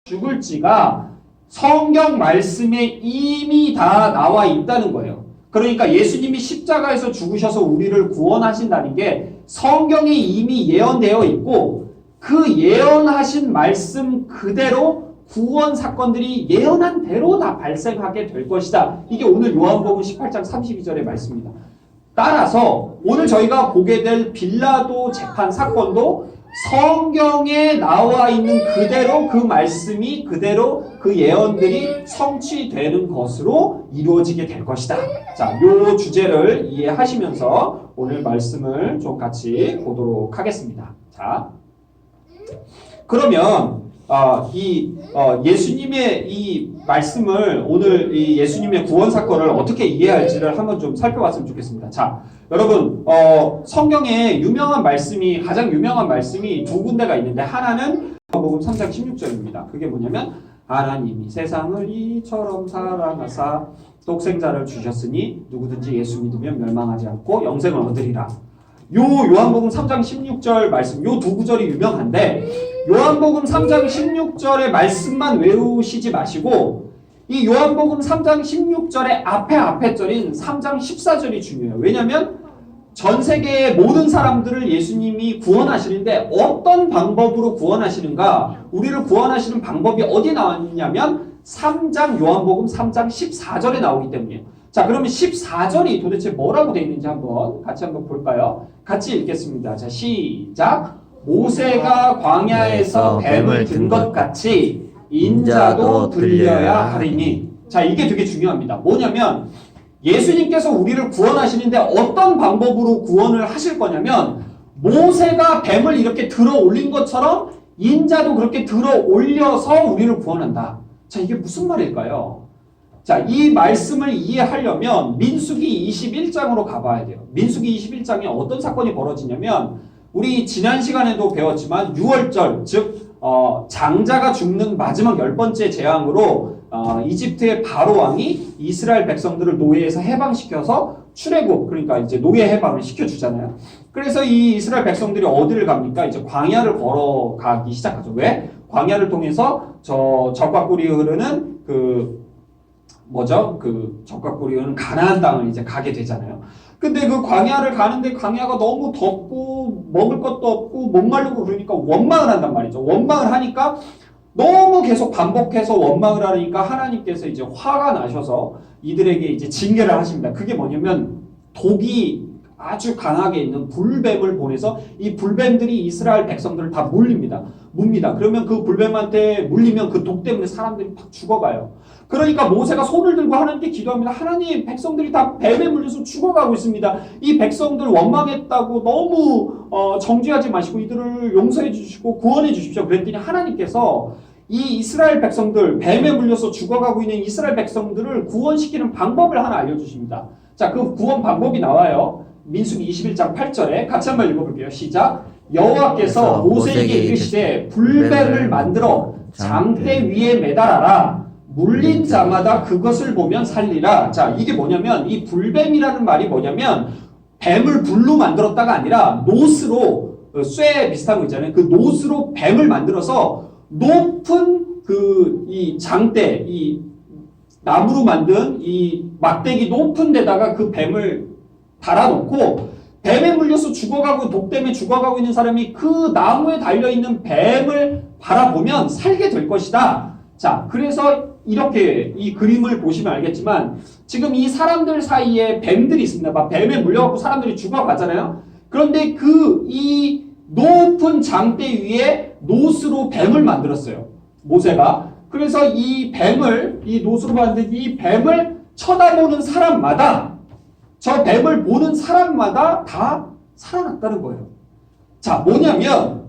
죽을지가 성경 말씀에 이미 다 나와 있다는 거예요. 그러니까 예수님이 십자가에서 죽으셔서 우리를 구원하신다는 게 성경에 이미 예언되어 있고 그 예언하신 말씀 그대로 구원 사건들이 예언한 대로 다 발생하게 될 것이다. 이게 오늘 요한복음 18장 32절의 말씀입니다. 따라서 오늘 저희가 보게 될 빌라도 재판 사건도 성경에 나와 있는 그대로 그 말씀이 그대로 그 예언들이 성취되는 것으로 이루어지게 될 것이다. 자, 요 주제를 이해하시면서 오늘 말씀을 좀 같이 보도록 하겠습니다. 자, 그러면 예수님의 이 말씀을 오늘 이 예수님의 구원 사건을 어떻게 이해할지를 한번 좀 살펴봤으면 좋겠습니다. 자, 여러분 성경에 가장 유명한 말씀이 두 군데가 있는데 하나는 요한복음 3장 16절입니다. 그게 뭐냐면 하나님이 세상을 이처럼 사랑하사 독생자를 주셨으니 누구든지 예수 믿으면 멸망하지 않고 영생을 얻으리라. 요한복음 3장 16절 말씀, 요 두 구절이 유명한데 요한복음 3장 16절의 말씀만 외우시지 마시고 이 요한복음 3장 16절의 앞에 절인 3장 14절이 중요해요. 왜냐하면 전 세계의 모든 사람들을 예수님이 구원하시는데 어떤 방법으로 구원하시는가? 우리를 구원하시는 방법이 어디 나왔냐면 요한복음 3장 14절에 나오기 때문이에요. 자, 그러면 14절이 도대체 뭐라고 되어 있는지 같이 한번 볼까요? 같이 읽겠습니다. 자, 시작. 모세가 광야에서 뱀을 든 것 같이 인자도 들려야 하리니. 자, 이게 되게 중요합니다. 뭐냐면 예수님께서 우리를 구원하시는데 어떤 방법으로 구원을 하실 거냐면 모세가 뱀을 이렇게 들어 올린 것처럼 인자도 그렇게 들어 올려서 우리를 구원한다. 자, 이게 무슨 말일까요? 자, 이 말씀을 이해하려면 민수기 21장으로 가봐야 돼요. 민수기 21장에 어떤 사건이 벌어지냐면 우리 지난 시간에도 배웠지만 6월절, 즉 장자가 죽는 마지막 10번째 재앙으로 이집트의 바로 왕이 이스라엘 백성들을 노예에서 해방시켜서 출애굽, 그러니까 이제 노예 해방을 시켜주잖아요. 그래서 이 이스라엘 백성들이 어디를 갑니까? 이제 광야를 걸어가기 시작하죠. 왜? 광야를 통해서 적과 꿀이 흐르는 적과 꿀이 흐르는 가나안 땅을 이제 가게 되잖아요. 근데 그 광야를 가는데 광야가 너무 덥고 먹을 것도 없고 목마르고 그러니까 원망을 한단 말이죠. 원망을 하니까 너무 계속 반복해서 원망을 하니까 하나님께서 이제 화가 나셔서 이들에게 이제 징계를 하십니다. 그게 뭐냐면 독이 아주 강하게 있는 불뱀을 보내서 이 불뱀들이 이스라엘 백성들을 다 뭅니다. 그러면 그 불뱀한테 물리면 그 독 때문에 사람들이 막 죽어가요. 그러니까 모세가 손을 들고 하나님께 기도합니다. 하나님, 백성들이 다 뱀에 물려서 죽어가고 있습니다. 이 백성들 원망했다고 너무 정죄하지 마시고 이들을 용서해 주시고 구원해 주십시오. 그랬더니 하나님께서 이 이스라엘 백성들, 뱀에 물려서 죽어가고 있는 이스라엘 백성들을 구원시키는 방법을 하나 알려주십니다. 자, 그 구원 방법이 나와요. 민수기 21장 8절에 같이 한번 읽어볼게요. 시작. 여호와께서 모세에게 이르시되 불뱀을 만들어 장대 위에 매달아라. 물린 자마다 그것을 보면 살리라. 자, 이게 뭐냐면 이 불뱀이라는 말이 뭐냐면 뱀을 불로 만들었다가 아니라 노스로, 쇠 비슷한 거 있잖아요. 그 노스로 뱀을 만들어서 높은 이 장대, 이 나무로 만든 이 막대기 높은 데다가 그 뱀을 달아놓고 뱀에 물려서 죽어가고 독 때문에 죽어가고 있는 사람이 그 나무에 달려있는 뱀을 바라보면 살게 될 것이다. 자, 그래서 이렇게 이 그림을 보시면 알겠지만 지금 이 사람들 사이에 뱀들이 있습니다. 막 뱀에 물려갖고 사람들이 죽어가잖아요. 그런데 이 높은 장대 위에 노스로 뱀을 만들었어요. 모세가. 그래서 이 노스로 만든 이 뱀을 쳐다보는 사람마다 저 뱀을 보는 사람마다 다 살아났다는 거예요. 자, 뭐냐면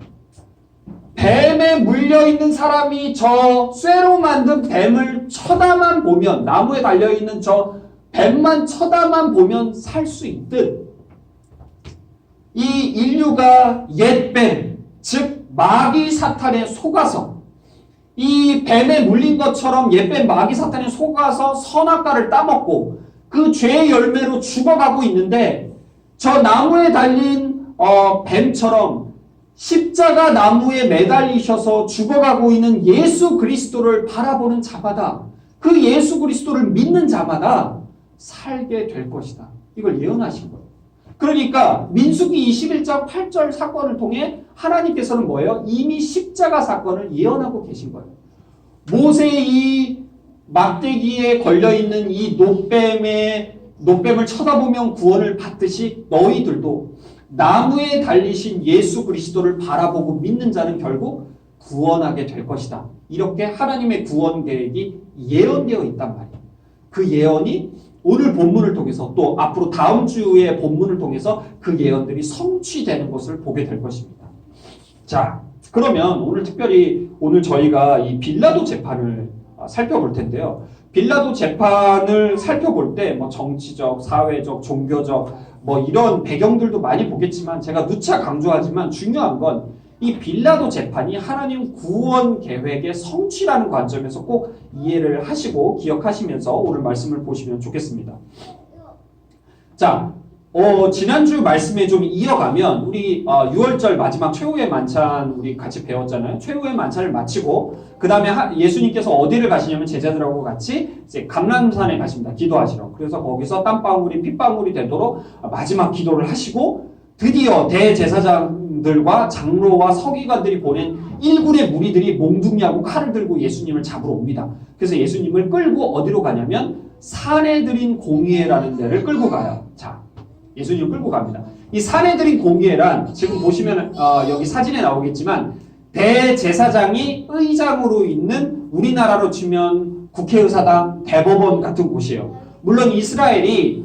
뱀에 물려있는 사람이 저 쇠로 만든 뱀을 쳐다만 보면 나무에 달려있는 저 뱀만 쳐다만 보면 살 수 있듯 이 인류가 옛뱀, 즉 마귀 사탄에 속아서 이 뱀에 물린 것처럼 옛뱀 마귀 사탄에 속아서 선악과를 따먹고 그 죄의 열매로 죽어가고 있는데 저 나무에 달린 뱀처럼 십자가 나무에 매달리셔서 죽어가고 있는 예수 그리스도를 바라보는 자마다 그 예수 그리스도를 믿는 자마다 살게 될 것이다. 이걸 예언하신 거예요. 그러니까 민수기 21장 8절 사건을 통해 하나님께서는 뭐예요? 이미 십자가 사건을 예언하고 계신 거예요. 모세의 이 막대기에 걸려있는 이 노뱀을 쳐다보면 구원을 받듯이 너희들도 나무에 달리신 예수 그리스도를 바라보고 믿는 자는 결국 구원하게 될 것이다. 이렇게 하나님의 구원 계획이 예언되어 있단 말이에요. 그 예언이 오늘 본문을 통해서 또 앞으로 다음 주의 본문을 통해서 그 예언들이 성취되는 것을 보게 될 것입니다. 자, 그러면 오늘 특별히 오늘 저희가 이 빌라도 재판을 살펴볼 텐데요. 빌라도 재판을 살펴볼 때 뭐 정치적, 사회적, 종교적 뭐 이런 배경들도 많이 보겠지만 제가 누차 강조하지만 중요한 건 이 빌라도 재판이 하나님 구원 계획의 성취라는 관점에서 꼭 이해를 하시고 기억하시면서 오늘 말씀을 보시면 좋겠습니다. 자, 지난주 말씀에 좀 이어가면 우리 6월절 마지막 최후의 만찬 우리 같이 배웠잖아요. 최후의 만찬을 마치고 그 다음에 예수님께서 어디를 가시냐면 제자들하고 같이 이제 감람산에 가십니다. 기도하시러. 그래서 거기서 땀방울이 핏방울이 되도록 마지막 기도를 하시고 드디어 대제사장들과 장로와 서기관들이 보낸 1군의 무리들이 몽둥이하고 칼을 들고 예수님을 잡으러 옵니다. 그래서 예수님을 끌고 어디로 가냐면 사내들인 공의회라는 데를 끌고 가요. 자, 예수님을 끌고 갑니다. 이 사내들인 공의회란 지금 보시면 여기 사진에 나오겠지만 대제사장이 의장으로 있는 우리나라로 치면 국회의사당, 대법원 같은 곳이에요. 물론 이스라엘이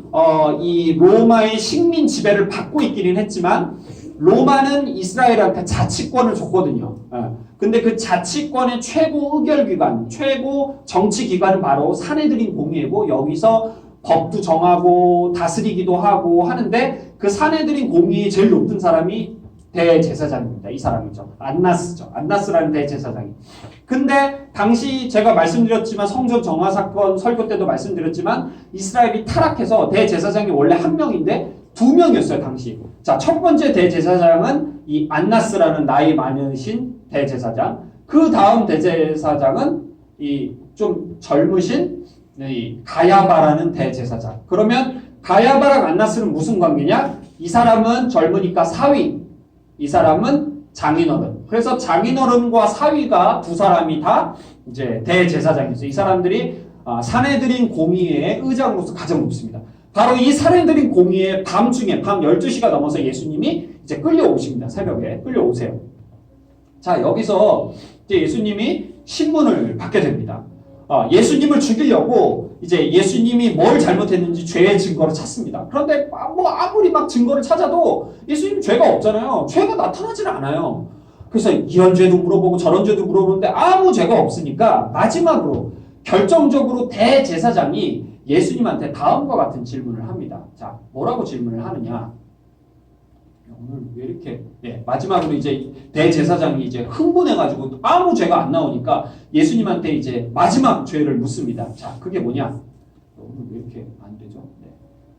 이 로마의 식민 지배를 받고 있기는 했지만 로마는 이스라엘한테 자치권을 줬거든요. 근데 그 자치권의 최고 의결기관, 최고 정치기관은 바로 사내들인 공의회고 여기서 법도 정하고 다스리기도 하고 하는데 그 사내들인 공의회 제일 높은 사람이 대제사장입니다. 이 사람이죠. 안나스죠. 안나스라는 대제사장이. 근데 당시 제가 말씀드렸지만 성전 정화 사건 설교 때도 말씀드렸지만 이스라엘이 타락해서 대제사장이 원래 한 명인데 두 명이었어요. 당시. 자, 첫 번째 대제사장은 이 안나스라는 나이 많으신 대제사장. 그 다음 대제사장은 이 좀 젊으신 이 가야바라는 대제사장. 그러면 가야바랑 안나스는 무슨 관계냐? 이 사람은 젊으니까 사위. 이 사람은 장인어른. 그래서 장인어른과 사위가 두 사람이 다 이제 대제사장이었어요. 이 사람들이 사내들인 공의회의 의장으로서 가장 높습니다. 바로 이 사내들인 공의회 밤중에 밤 12시가 넘어서 예수님이 이제 끌려오십니다. 새벽에 끌려오세요. 자, 여기서 이제 예수님이 신문을 받게 됩니다. 예수님을 죽이려고 이제 예수님이 뭘 잘못했는지 죄의 증거를 찾습니다. 그런데 뭐 아무리 막 증거를 찾아도 예수님 죄가 없잖아요. 죄가 나타나질 않아요. 그래서 이런 죄도 물어보고 저런 죄도 물어보는데 아무 죄가 없으니까 마지막으로 결정적으로 대제사장이 예수님한테 다음과 같은 질문을 합니다. 자, 뭐라고 질문을 하느냐? 오늘 왜 이렇게 마지막으로 이제 대제사장이 이제 흥분해가지고 아무 죄가 안 나오니까 예수님한테 이제 마지막 죄를 묻습니다. 자, 그게 뭐냐? 오늘 왜 이렇게 안 되죠?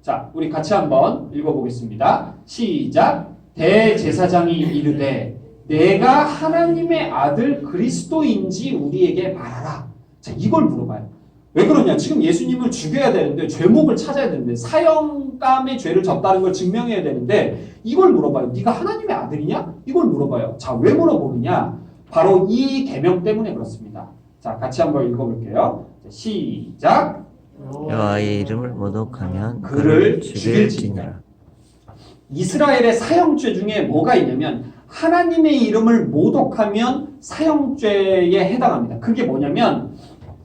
자, 우리 같이 한번 읽어보겠습니다. 시작. 대제사장이 이르되 내가 하나님의 아들 그리스도인지 우리에게 말하라. 자, 이걸 물어봐요. 왜 그러냐? 지금 예수님을 죽여야 되는데 죄목을 찾아야 되는데 사형감의 죄를 졌다는 걸 증명해야 되는데 이걸 물어봐요. 네가 하나님의 아들이냐? 이걸 물어봐요. 자, 왜 물어보느냐? 바로 이 계명 때문에 그렇습니다. 자, 같이 한번 읽어볼게요. 자, 시작. 여호와의 이름을 모독하면 그를 죽일지니라. 이스라엘의 사형죄 중에 뭐가 있냐면 하나님의 이름을 모독하면 사형죄에 해당합니다. 그게 뭐냐면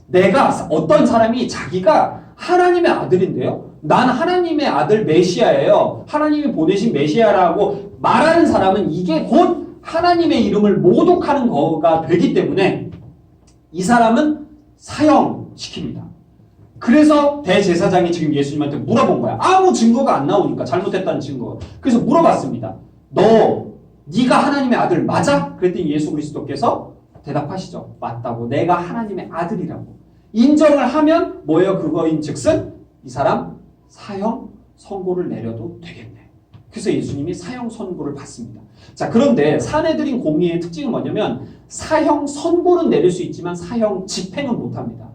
내가 어떤 사람이 자기가 하나님의 아들인데요. 난 하나님의 아들 메시아예요. 하나님이 보내신 메시아라고 말하는 사람은 이게 곧 하나님의 이름을 모독하는 거가 되기 때문에 이 사람은 사형시킵니다. 그래서 대제사장이 지금 예수님한테 물어본 거야. 아무 증거가 안 나오니까 잘못했다는 증거. 그래서 물어봤습니다. 네가 하나님의 아들 맞아? 그랬더니 예수 그리스도께서 대답하시죠. 맞다고. 내가 하나님의 아들이라고. 인정을 하면 뭐예요? 그거인 즉슨 이 사람 사형 선고를 내려도 되겠네. 그래서 예수님이 사형 선고를 받습니다. 자, 그런데 사내들인 공의의 특징은 뭐냐면 사형 선고는 내릴 수 있지만 사형 집행은 못합니다.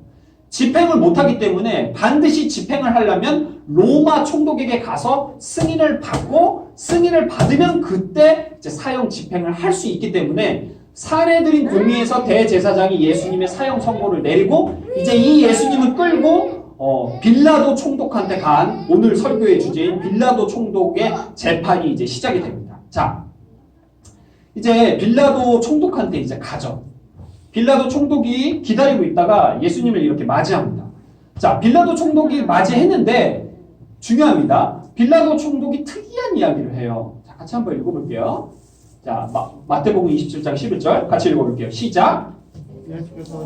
집행을 못하기 때문에 반드시 집행을 하려면 로마 총독에게 가서 승인을 받고 승인을 받으면 그때 이제 사형 집행을 할 수 있기 때문에 사내들인 공의에서 대제사장이 예수님의 사형 선고를 내리고 이제 이 예수님을 끌고 빌라도 총독한테 간 오늘 설교의 주제인 빌라도 총독의 재판이 이제 시작이 됩니다. 자, 이제 빌라도 총독한테 이제 가죠. 빌라도 총독이 기다리고 있다가 예수님을 이렇게 맞이합니다. 자, 빌라도 총독이 맞이했는데 중요합니다. 빌라도 총독이 특이한 이야기를 해요. 자, 같이 한번 읽어볼게요. 자, 마태복음 27장 11절 같이 읽어볼게요. 시작.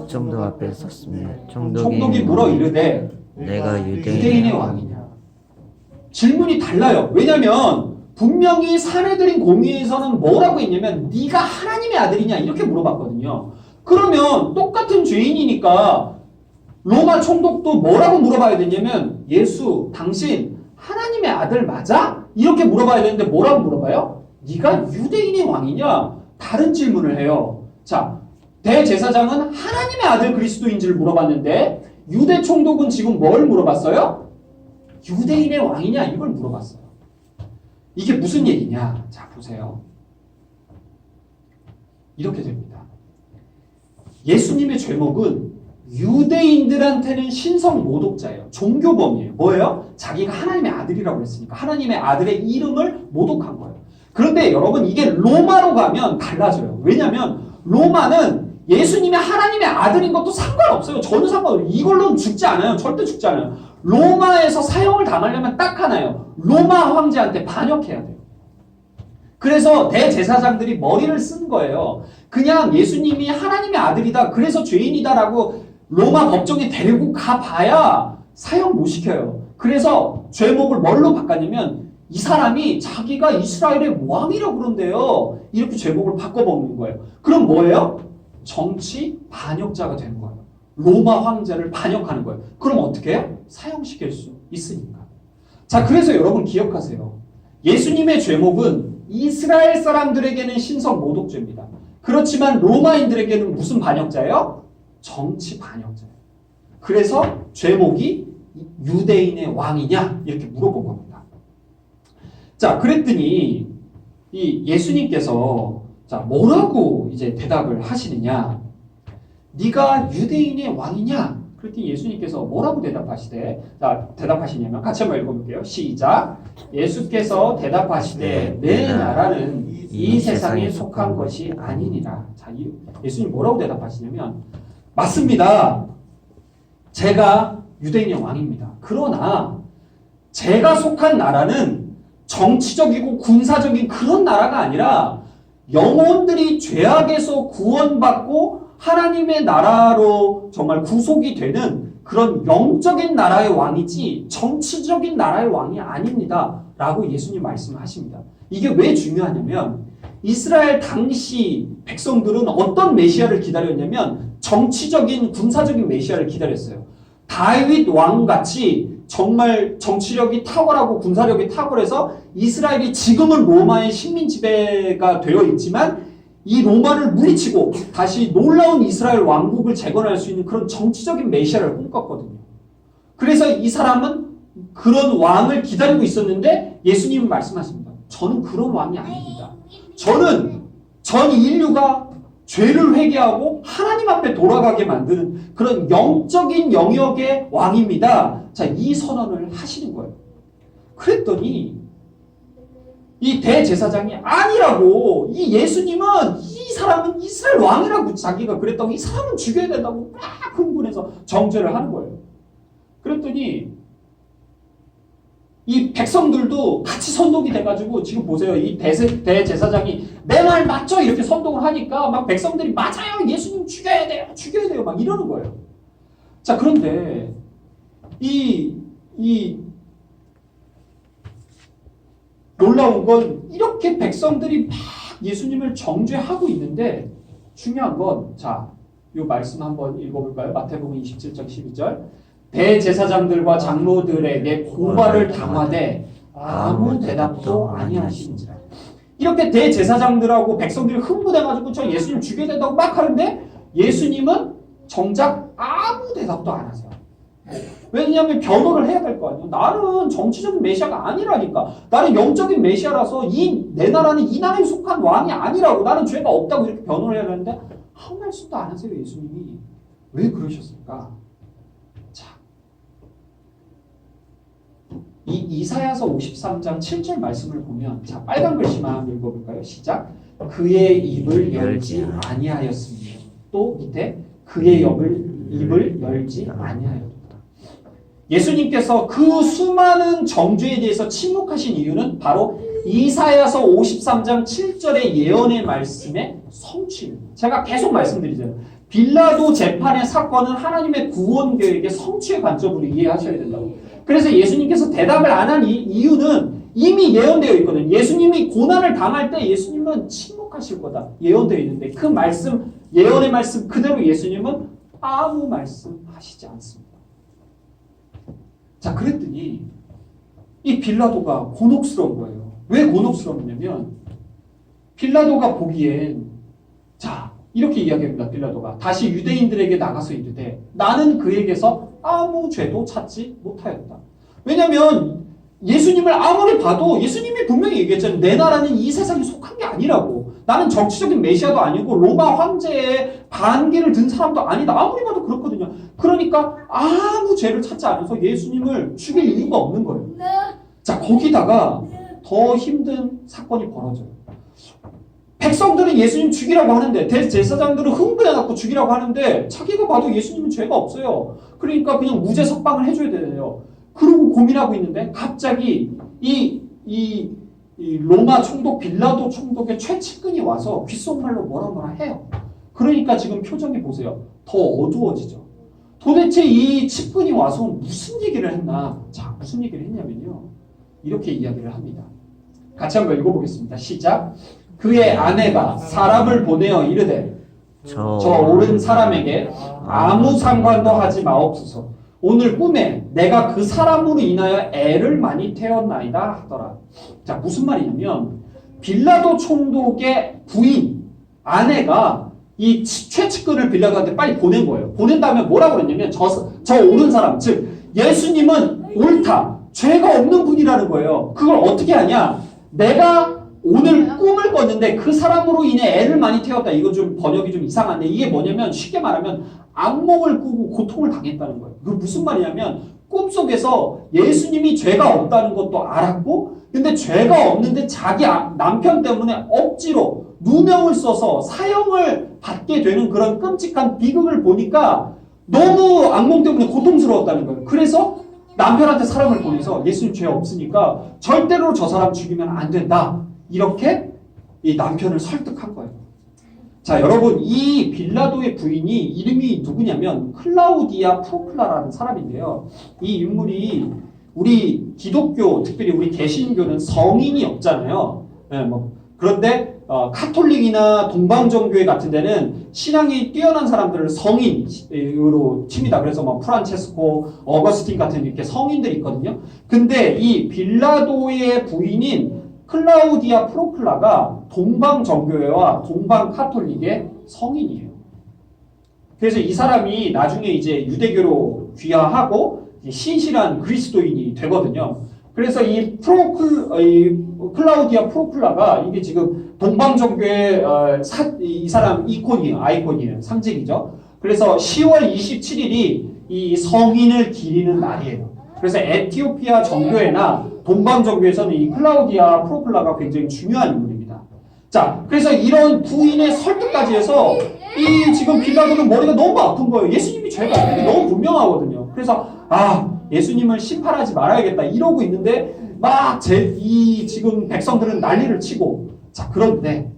총독 앞에 섰습니다. 총독이 물어 이르되 내가 유대인의 왕이냐? 질문이 달라요. 왜냐하면 분명히 사내들인 공의에서는 뭐라고 했냐면 네가 하나님의 아들이냐 이렇게 물어봤거든요. 그러면 똑같은 죄인이니까 로마 총독도 뭐라고 물어봐야 되냐면 예수 당신 하나님의 아들 맞아? 이렇게 물어봐야 되는데 뭐라고 물어봐요? 네가 유대인의 왕이냐? 다른 질문을 해요. 자, 대제사장은 하나님의 아들 그리스도인지를 물어봤는데 유대 총독은 지금 뭘 물어봤어요? 유대인의 왕이냐? 이걸 물어봤어요. 이게 무슨 얘기냐? 자, 보세요. 이렇게 됩니다. 예수님의 죄목은 유대인들한테는 신성 모독자예요. 종교범이에요. 뭐예요? 자기가 하나님의 아들이라고 했으니까 하나님의 아들의 이름을 모독한 거예요. 그런데 여러분 이게 로마로 가면 달라져요. 왜냐하면 로마는 예수님이 하나님의 아들인 것도 상관없어요. 전혀 상관없어요. 이걸로는 죽지 않아요. 절대 죽지 않아요. 로마에서 사형을 당하려면 딱 하나예요. 로마 황제한테 반역해야 돼요. 그래서 대제사장들이 머리를 쓴 거예요. 그냥 예수님이 하나님의 아들이다. 그래서 죄인이다라고 로마 법정에 데리고 가봐야 사형 못 시켜요. 그래서 죄목을 뭘로 바꿨냐면 이 사람이 자기가 이스라엘의 왕이라고 그런데요. 이렇게 죄목을 바꿔먹는 거예요. 그럼 뭐예요? 정치 반역자가 되는 거예요. 로마 황제를 반역하는 거예요. 그럼 어떻게 해요? 사형시킬 수 있으니까. 자, 그래서 여러분 기억하세요. 예수님의 죄목은 이스라엘 사람들에게는 신성 모독죄입니다. 그렇지만 로마인들에게는 무슨 반역자예요? 정치 반역자예요. 그래서 죄목이 유대인의 왕이냐? 이렇게 물어본 겁니다. 자, 그랬더니 이 예수님께서 자, 뭐라고 이제 대답을 하시느냐? 네가 유대인의 왕이냐? 그랬더니 예수님께서 뭐라고 대답하시냐면 같이 한번 읽어볼게요. 시작. 예수께서 대답하시되 내 나라는 이 세상에 속한 것이 아니니라. 자, 예수님 뭐라고 대답하시냐면 맞습니다. 제가 유대인의 왕입니다. 그러나 제가 속한 나라는 정치적이고 군사적인 그런 나라가 아니라 영혼들이 죄악에서 구원받고 하나님의 나라로 정말 구속이 되는 그런 영적인 나라의 왕이지 정치적인 나라의 왕이 아닙니다. 라고 예수님 말씀하십니다. 이게 왜 중요하냐면 이스라엘 당시 백성들은 어떤 메시아를 기다렸냐면 정치적인 군사적인 메시아를 기다렸어요. 다윗 왕같이 정말 정치력이 탁월하고 군사력이 탁월해서 이스라엘이 지금은 로마의 식민 지배가 되어 있지만 이 로마를 물리치고 다시 놀라운 이스라엘 왕국을 재건할 수 있는 그런 정치적인 메시아를 꿈꿨거든요. 그래서 이 사람은 그런 왕을 기다리고 있었는데 예수님은 말씀하십니다. 저는 그런 왕이 아닙니다. 저는 전 인류가 죄를 회개하고 하나님 앞에 돌아가게 만드는 그런 영적인 영역의 왕입니다. 자, 이 선언을 하시는 거예요. 그랬더니 이 대제사장이 아니라고, 이 예수님은 이 사람은 이스라엘 왕이라고 자기가 그랬다고, 이 사람은 죽여야 된다고 막 흥분해서 정죄를 하는 거예요. 그랬더니 이 백성들도 같이 선동이 돼가지고 지금 보세요. 이 대제사장이 내 말 맞죠? 이렇게 선동을 하니까 막 백성들이 맞아요. 예수님 죽여야 돼요. 죽여야 돼요. 막 이러는 거예요. 자, 그런데 이 놀라운 건 이렇게 백성들이 막 예수님을 정죄하고 있는데 중요한 건 자, 이 말씀 한번 읽어볼까요? 마태복음 27장 12절. 대제사장들과 장로들에게 고발을 당하되 아무 대답도 아니하시는지라. 이렇게 대제사장들하고 백성들이 흥분해가지고 저 예수님 죽여야 된다고 막 하는데 예수님은 정작 아무 대답도 안 하세요. 왜냐하면 변호를 해야 될 거 아니에요. 나는 정치적인 메시아가 아니라니까. 나는 영적인 메시아라서 내 나라는 이 나라에 속한 왕이 아니라고. 나는 죄가 없다고 이렇게 변호를 해야 되는데 아무 말씀도 안 하세요. 예수님이. 왜 그러셨을까? 자, 이 이사야서 53장 7절 말씀을 보면 자 빨간 글씨만 한번 읽어볼까요? 시작. 그의 입을 열지 아니하였습니다. 또 밑에 그의 입을 열지 아니하였다. 예수님께서 그 수많은 정죄에 대해서 침묵하신 이유는 바로 이사야서 53장 7절의 예언의 말씀의 성취입니다. 제가 계속 말씀드리잖아요. 빌라도 재판의 사건은 하나님의 구원 계획의 성취의 관점으로 이해하셔야 된다고. 그래서 예수님께서 대답을 안 한 이유는 이미 예언되어 있거든요. 예수님이 고난을 당할 때 예수님은 침묵하실 거다. 예언되어 있는데 그 말씀, 예언의 말씀 그대로 예수님은 아무 말씀하시지 않습니다. 자, 그랬더니 이 빌라도가 곤혹스러운 거예요. 왜 곤혹스럽냐면 빌라도가 보기엔 자 이렇게 이야기합니다. 빌라도가 다시 유대인들에게 나가서 이르되 나는 그에게서 아무 죄도 찾지 못하였다. 왜냐하면 예수님을 아무리 봐도 예수님이 분명히 얘기했잖아요. 내 나라는 이 세상에 속한 게 아니라고. 나는 정치적인 메시아도 아니고 로마 황제의 반기를 든 사람도 아니다. 아무리 봐도 그렇거든요. 그러니까 아무 죄를 찾지 않아서 예수님을 죽일 이유가 없는 거예요. 자, 거기다가 더 힘든 사건이 벌어져요. 백성들은 예수님 죽이라고 하는데 대제사장들은 흥분해갖고 죽이라고 하는데 자기가 봐도 예수님은 죄가 없어요. 그러니까 그냥 무죄 석방을 해줘야 되네요. 그러고 고민하고 있는데 갑자기 이 로마 총독 빌라도 총독의 최측근이 와서 귓속말로 뭐라 해요. 그러니까 지금 표정이 보세요. 더 어두워지죠. 도대체 이 측근이 와서 무슨 얘기를 했나? 자, 무슨 얘기를 했냐면요. 이렇게 이야기를 합니다. 같이 한번 읽어보겠습니다. 시작. 그의 아내가 사람을 보내어 이르되 저 옳은 사람에게 아무 상관도 하지 마옵소서. 오늘 꿈에 내가 그 사람으로 인하여 애를 많이 태웠나이다 하더라. 자, 무슨 말이냐면 빌라도 총독의 부인 아내가 이 최측근을 빌라도한테 빨리 보낸 거예요. 보낸 다음에 뭐라고 그랬냐면 저 옳은 사람, 즉 예수님은 옳다, 죄가 없는 분이라는 거예요. 그걸 어떻게 하냐? 내가 오늘 꿈을 꿨는데 그 사람으로 인해 애를 많이 태웠다. 이거 좀 번역이 좀 이상한데 이게 뭐냐면 쉽게 말하면 악몽을 꾸고 고통을 당했다는 거예요. 그 무슨 말이냐면 꿈속에서 예수님이 죄가 없다는 것도 알았고 근데 죄가 없는데 자기 남편 때문에 억지로 누명을 써서 사형을 받게 되는 그런 끔찍한 비극을 보니까 너무 악몽 때문에 고통스러웠다는 거예요. 그래서 남편한테 사람을 보내서 예수님 죄 없으니까 절대로 저 사람 죽이면 안 된다. 이렇게 이 남편을 설득한 거예요. 자, 여러분 이 빌라도의 부인이 이름이 누구냐면 클라우디아 프로클라라는 사람인데요. 이 인물이 우리 기독교, 특별히 우리 개신교는 성인이 없잖아요. 네, 그런데 카톨릭이나 동방정교회 같은 데는 신앙이 뛰어난 사람들을 성인으로 칩니다. 그래서 프란체스코, 어거스틴 같은 이렇게 성인들이 있거든요. 근데 이 빌라도의 부인인 클라우디아 프로클라가 동방정교회와 동방카톨릭의 성인이에요. 그래서 이 사람이 나중에 이제 유대교로 귀화하고 신실한 그리스도인이 되거든요. 그래서 이 클라우디아 프로클라가 이게 지금 동방정교회 이 사람 아이콘이에요. 상징이죠. 그래서 10월 27일이 이 성인을 기리는 날이에요. 그래서 에티오피아 정교회나 동방정교회에서는 이 클라우디아 프로클라가 굉장히 중요한 인물입니다. 자, 그래서 이런 부인의 설득까지 해서 이 지금 빌라도는 머리가 너무 아픈 거예요. 예수님이 죄가 없는 게 너무 분명하거든요. 그래서 예수님을 심판하지 말아야겠다 이러고 있는데 이 지금 백성들은 난리를 치고 자, 그런데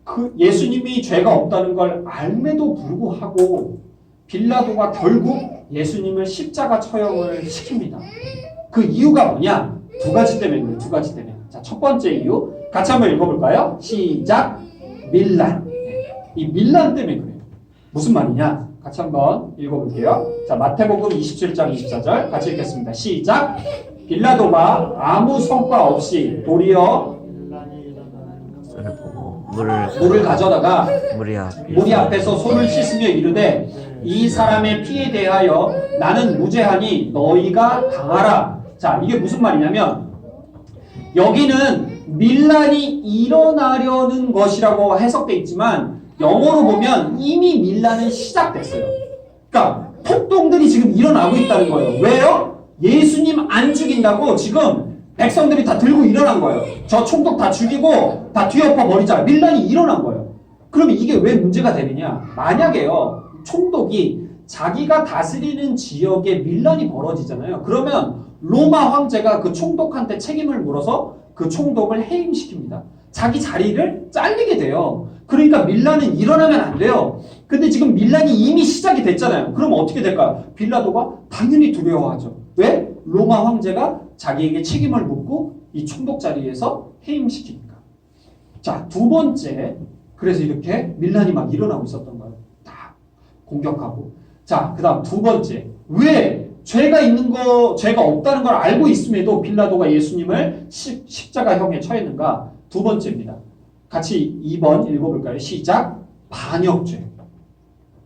그 예수님이 죄가 없다는 걸 알매도 불구하고 빌라도가 결국 예수님을 십자가 처형을 시킵니다. 그 이유가 뭐냐? 두 가지 때문에. 자, 첫 번째 이유 같이 한번 읽어볼까요? 시작. 밀란. 이 밀란 때문에 그래요. 무슨 말이냐? 같이 한번 읽어볼게요. 자, 마태복음 27장 24절 같이 읽겠습니다. 시작. 빌라도가 아무 성과 없이 도리어 를 보고 물을 가져다가 무리 앞에서 손을 씻으며 이르되 이 사람의 피에 대하여 나는 무죄하니 너희가 당하라. 자, 이게 무슨 말이냐면 여기는 밀란이 일어나려는 것이라고 해석돼 있지만 영어로 보면 이미 밀란은 시작됐어요. 그러니까 폭동들이 지금 일어나고 있다는 거예요. 왜요? 예수님 안 죽인다고 지금 백성들이 다 들고 일어난 거예요. 저 총독 다 죽이고 다 뒤엎어 버리자. 밀란이 일어난 거예요. 그러면 이게 왜 문제가 되느냐? 만약에요, 총독이 자기가 다스리는 지역에 밀란이 벌어지잖아요. 그러면 로마 황제가 그 총독한테 책임을 물어서 그 총독을 해임시킵니다. 자기 자리를 잘리게 돼요. 그러니까 밀란은 일어나면 안 돼요. 근데 지금 밀란이 이미 시작이 됐잖아요. 그럼 어떻게 될까요? 빌라도가 당연히 두려워하죠. 왜? 로마 황제가 자기에게 책임을 묻고 이 총독 자리에서 해임시키니까. 자, 두 번째. 그래서 이렇게 밀란이 막 일어나고 있었던 거예요. 다 공격하고. 자, 그 다음 두 번째. 왜 죄가 없다는 걸 알고 있음에도 빌라도가 예수님을 십자가형에 처했는가? 두 번째입니다. 같이 2번 읽어볼까요? 시작. 반역죄.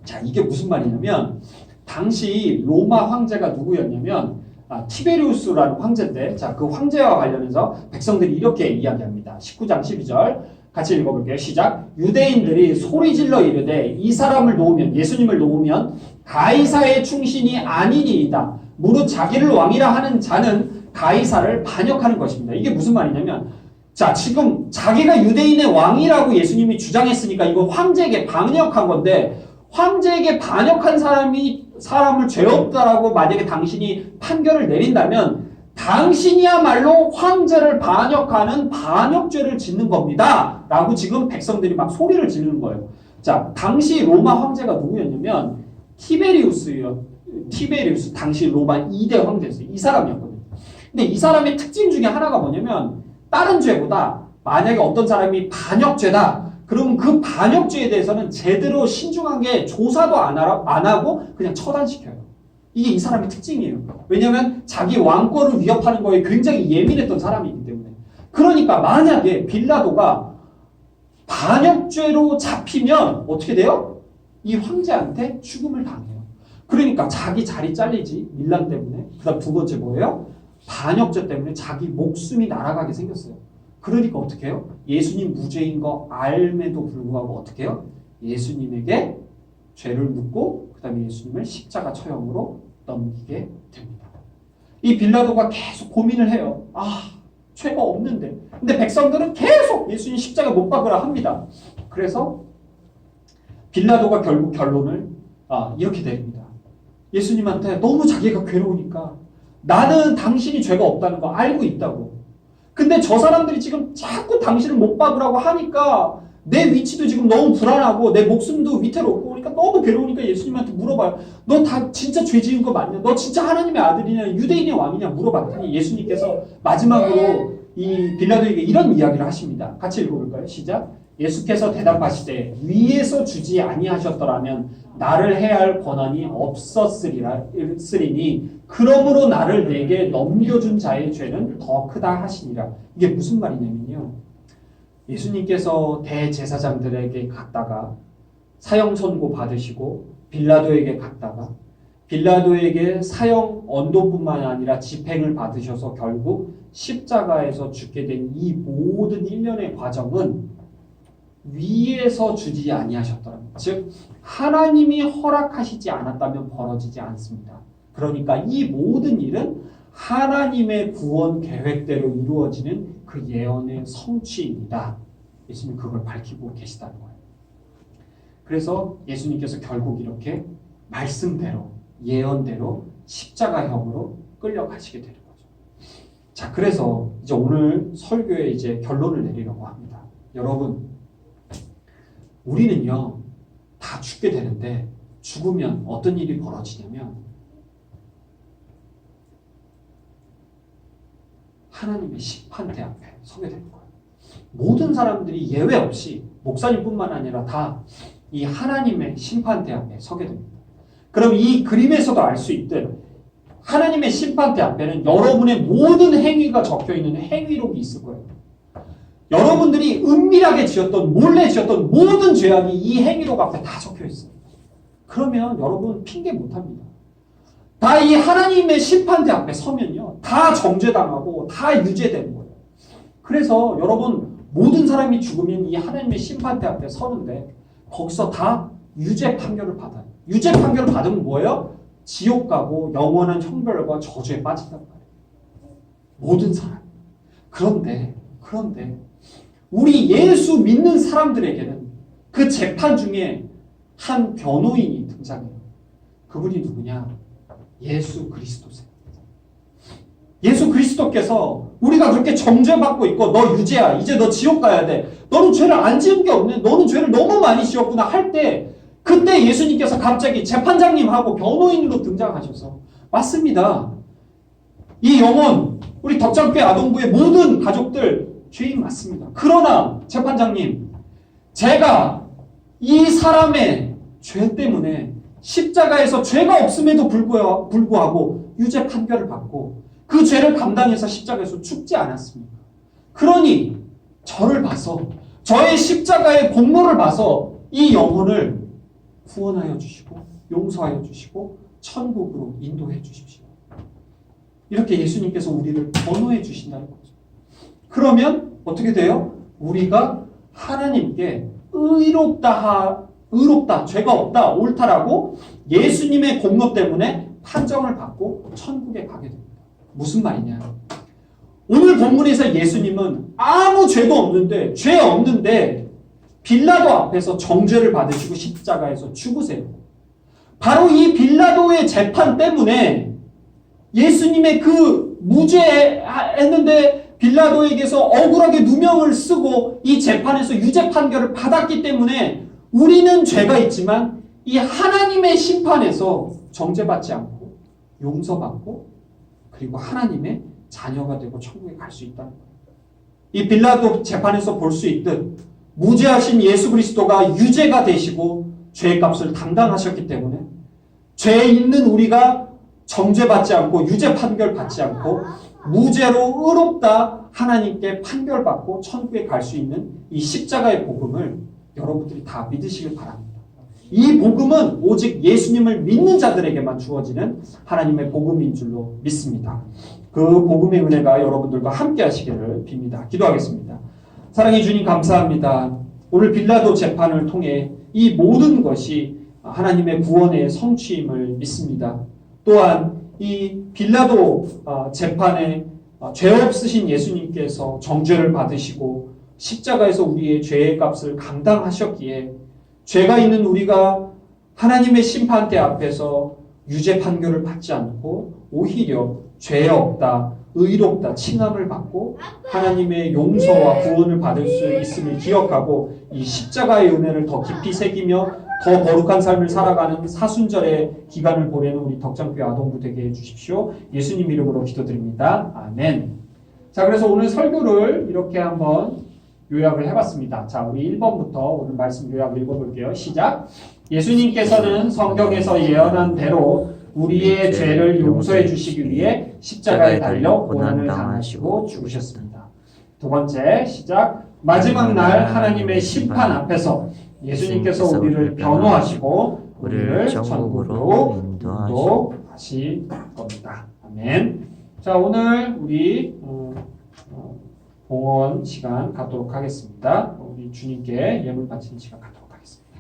자, 이게 무슨 말이냐면 당시 로마 황제가 누구였냐면 티베리우스라는 황제인데, 자, 그 황제와 관련해서 백성들이 이렇게 이야기합니다. 19장 12절 같이 읽어볼게요. 시작. 유대인들이 소리질러 이르되 이 사람을 놓으면, 예수님을 놓으면 가이사의 충신이 아니니이다. 무릇 자기를 왕이라 하는 자는 가이사를 반역하는 것입니다. 이게 무슨 말이냐면, 자, 지금 자기가 유대인의 왕이라고 예수님이 주장했으니까 이거 황제에게 반역한 건데, 황제에게 반역한 사람을 죄 없다라고 만약에 당신이 판결을 내린다면 당신이야말로 황제를 반역하는 반역죄를 짓는 겁니다. 라고 지금 백성들이 막 소리를 지르는 거예요. 자, 당시 로마 황제가 누구였냐면 티베리우스, 당시 로마 2대 황제였어요. 이 사람이었거든요. 근데 이 사람의 특징 중에 하나가 뭐냐면 다른 죄보다 만약에 어떤 사람이 반역죄다. 그럼 그 반역죄에 대해서는 제대로 신중하게 조사도 안 하고 그냥 처단시켜요. 이게 이 사람의 특징이에요. 왜냐하면 자기 왕권을 위협하는 거에 굉장히 예민했던 사람이기 때문에. 그러니까 만약에 빌라도가 반역죄로 잡히면 어떻게 돼요? 이 황제한테 죽음을 당해요. 그러니까 자기 자리 잘리지, 밀란 때문에. 그 다음 두 번째 뭐예요? 반역죄 때문에 자기 목숨이 날아가게 생겼어요. 그러니까 어떻게 해요? 예수님 무죄인 거 알매도 불구하고 어떻게 해요? 예수님에게 죄를 묻고 그 다음에 예수님을 십자가 처형으로 넘기게 됩니다. 이 빌라도가 계속 고민을 해요. 죄가 없는데. 근데 백성들은 계속 예수님 십자가 못 박으라 합니다. 그래서 빌라도가 결국 결론을 이렇게 내립니다. 예수님한테 너무 자기가 괴로우니까 나는 당신이 죄가 없다는 거 알고 있다고. 근데 저 사람들이 지금 자꾸 당신을 못 박으라고 하니까 내 위치도 지금 너무 불안하고 내 목숨도 위태롭고 그러니까 너무 괴로우니까 예수님한테 물어봐요. 너 다 진짜 죄 지은 거 맞냐? 너 진짜 하나님의 아들이냐? 유대인의 왕이냐? 물어봤더니 예수님께서 마지막으로 이 빌라도에게 이런 이야기를 하십니다. 같이 읽어볼까요? 시작. 예수께서 대답하시되 위에서 주지 아니하셨더라면 나를 해야 할 권한이 없었으리니 그러므로 나를 내게 넘겨준 자의 죄는 더 크다 하시니라. 이게 무슨 말이냐면요. 예수님께서 대제사장들에게 갔다가 사형 선고 받으시고 빌라도에게 갔다가 빌라도에게 사형 언도뿐만 아니라 집행을 받으셔서 결국 십자가에서 죽게 된 이 모든 일련의 과정은 위에서 주지 아니하셨더라면, 즉 하나님이 허락하시지 않았다면 벌어지지 않습니다. 그러니까 이 모든 일은 하나님의 구원 계획대로 이루어지는 그 예언의 성취입니다. 예수님 그걸 밝히고 계시다는 거예요. 그래서 예수님께서 결국 이렇게 말씀대로 예언대로 십자가형으로 끌려가시게 되는 거죠. 자, 그래서 이제 오늘 설교에 이제 결론을 내리려고 합니다. 여러분, 우리는요 다 죽게 되는데 죽으면 어떤 일이 벌어지냐면 하나님의 심판대 앞에 서게 되는 거예요. 모든 사람들이 예외 없이 목사님뿐만 아니라 다 이 하나님의 심판대 앞에 서게 됩니다. 그럼 이 그림에서도 알 수 있듯 하나님의 심판대 앞에는 여러분의 모든 행위가 적혀있는 행위록이 있을 거예요. 여러분들이 은밀하게 지었던, 몰래 지었던 모든 죄악이 이 행위록 앞에 다 적혀있어요. 그러면 여러분 핑계 못합니다. 다 이 하나님의 심판대 앞에 서면요, 다 정죄당하고 다 유죄되는 거예요. 그래서 여러분 모든 사람이 죽으면 이 하나님의 심판대 앞에 서는데 거기서 다 유죄 판결을 받아요. 유죄 판결을 받으면 뭐예요? 지옥 가고 영원한 형벌과 저주에 빠진단 말이에요. 모든 사람. 그런데 우리 예수 믿는 사람들에게는 그 재판 중에 한 변호인이 등장해요. 그분이 누구냐? 예수 그리스도세요. 예수 그리스도께서 우리가 그렇게 정죄받고 있고 너 유죄야. 이제 너 지옥 가야 돼. 너는 죄를 안 지은 게 없네. 너는 죄를 너무 많이 지었구나 할 때 그때 예수님께서 갑자기 재판장님하고 변호인으로 등장하셔서 맞습니다. 이 영혼 우리 덕장교회 아동부의 모든 가족들 죄인 맞습니다. 그러나 재판장님 제가 이 사람의 죄 때문에 십자가에서 죄가 없음에도 불구하고 유죄 판결을 받고 그 죄를 감당해서 십자가에서 죽지 않았습니까? 그러니 저를 봐서 저의 십자가의 공로를 봐서 이 영혼을 구원하여 주시고 용서하여 주시고 천국으로 인도해 주십시오. 이렇게 예수님께서 우리를 변호해 주신다는 거죠. 그러면 어떻게 돼요? 우리가 하나님께 의롭다, 죄가 없다, 옳다라고 예수님의 공로 때문에 판정을 받고 천국에 가게 됩니다. 무슨 말이냐? 오늘 본문에서 예수님은 아무 죄도 없는데, 죄 없는데 빌라도 앞에서 정죄를 받으시고 십자가에서 죽으세요. 바로 이 빌라도의 재판 때문에 예수님의 그 무죄했는데 빌라도에게서 억울하게 누명을 쓰고 이 재판에서 유죄 판결을 받았기 때문에 우리는 죄가 있지만 이 하나님의 심판에서 정죄받지 않고 용서받고 그리고 하나님의 자녀가 되고 천국에 갈 수 있다는 거예요. 이 빌라도 재판에서 볼 수 있듯 무죄하신 예수 그리스도가 유죄가 되시고 죄의 값을 담당하셨기 때문에 죄 있는 우리가 정죄받지 않고 유죄 판결 받지 않고 무죄로 의롭다 하나님께 판결받고 천국에 갈 수 있는 이 십자가의 복음을 여러분들이 다 믿으시길 바랍니다. 이 복음은 오직 예수님을 믿는 자들에게만 주어지는 하나님의 복음인 줄로 믿습니다. 그 복음의 은혜가 여러분들과 함께 하시기를 빕니다. 기도하겠습니다. 사랑해 주님 감사합니다. 오늘 빌라도 재판을 통해 이 모든 것이 하나님의 구원의 성취임을 믿습니다. 또한 이 빌라도 재판에 죄 없으신 예수님께서 정죄를 받으시고 십자가에서 우리의 죄의 값을 감당하셨기에 죄가 있는 우리가 하나님의 심판대 앞에서 유죄 판결을 받지 않고 오히려 죄 없다, 의롭다, 칭함을 받고 하나님의 용서와 구원을 받을 수 있음을 기억하고 이 십자가의 은혜를 더 깊이 새기며 더 거룩한 삶을 살아가는 사순절의 기간을 보내는 우리 덕장교회 아동부 되게 해주십시오. 예수님 이름으로 기도드립니다. 아멘. 자, 그래서 오늘 설교를 이렇게 한번 요약을 해봤습니다. 자, 우리 1번부터 오늘 말씀 요약을 읽어볼게요. 시작. 예수님께서는 성경에서 예언한 대로 우리의 죄를 용서해 주시기 위해 십자가에 달려 고난을 당하시고 죽으셨습니다. 두 번째, 시작. 마지막 날 하나님의 심판 앞에서 예수님께서 우리를 변호하시고 우리를 천국으로 인도하실 겁니다. 아멘. 자, 오늘 우리 봉헌 시간 갖도록 하겠습니다. 우리 주님께 예물 바치는 시간 갖도록 하겠습니다.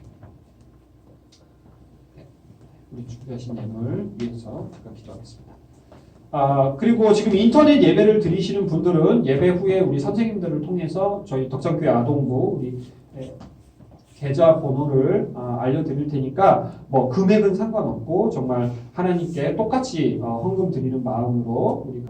네, 우리 준비하신 예물 위해서 제가 기도하겠습니다. 그리고 지금 인터넷 예배를 드리시는 분들은 예배 후에 우리 선생님들을 통해서 저희 덕장교회 아동부 우리 계좌 번호를 알려드릴 테니까 뭐 금액은 상관없고 정말 하나님께 똑같이 헌금 드리는 마음으로 우리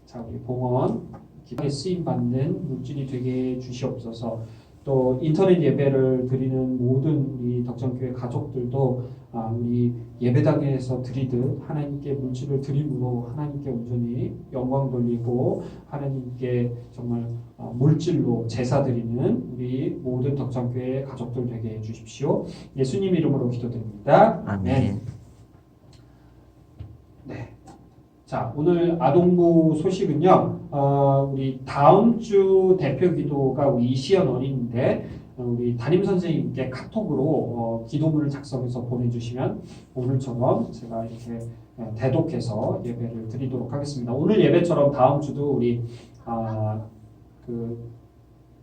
자 우리 봉헌 기도에 쓰임 받는 물질이 되게 주시옵소서. 또 인터넷 예배를 드리는 모든 우리 덕장교회 가족들도 우리 예배당에서 드리듯 하나님께 물질을 드림으로 하나님께 온전히 영광 돌리고 하나님께 정말 물질로 제사 드리는 우리 모든 덕장교회 가족들 되게 해주십시오. 예수님 이름으로 기도드립니다. 아멘. 네. 자, 오늘 아동부 소식은요, 우리 다음 주 대표 기도가 우리 이시연 어린인데, 우리 담임 선생님께 카톡으로 기도문을 작성해서 보내주시면 오늘처럼 제가 이렇게 대독해서 예배를 드리도록 하겠습니다. 오늘 예배처럼 다음 주도 우리 그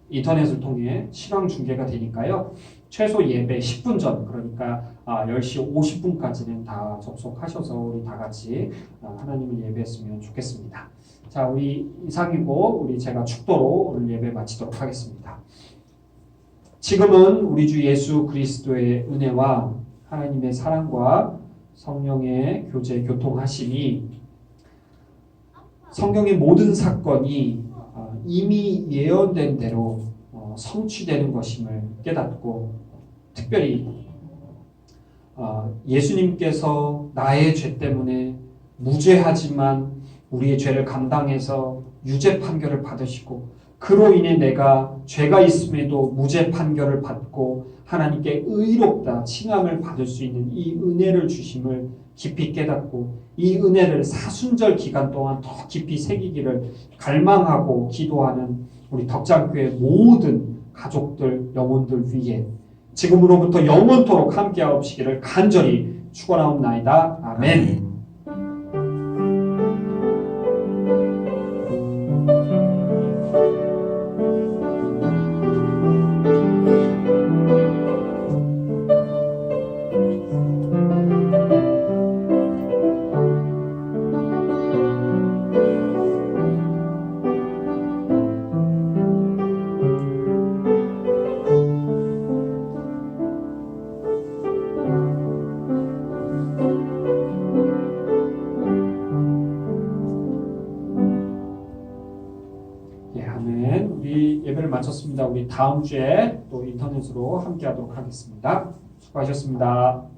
인터넷을 통해 실황 중계가 되니까요. 최소 예배 10분 전, 그러니까 10시 50분까지는 다 접속하셔서 우리 다 같이 하나님을 예배했으면 좋겠습니다. 자, 우리 이상이고 우리 제가 축도로 오늘 예배 마치도록 하겠습니다. 지금은 우리 주 예수 그리스도의 은혜와 하나님의 사랑과 성령의 교제 교통하심이 성경의 모든 사건이 이미 예언된 대로 성취되는 것임을 깨닫고 특별히 예수님께서 나의 죄 때문에 무죄하지만 우리의 죄를 감당해서 유죄 판결을 받으시고 그로 인해 내가 죄가 있음에도 무죄 판결을 받고 하나님께 의롭다 칭함을 받을 수 있는 이 은혜를 주심을 깊이 깨닫고 이 은혜를 사순절 기간 동안 더 깊이 새기기를 갈망하고 기도하는 우리 덕장교회 모든 가족들, 영혼들 위해 지금으로부터 영원토록 함께하옵시기를 간절히 축원하옵나이다. 아멘. 우리 예배를 마쳤습니다. 우리 다음 주에 또 인터넷으로 함께하도록 하겠습니다. 수고하셨습니다.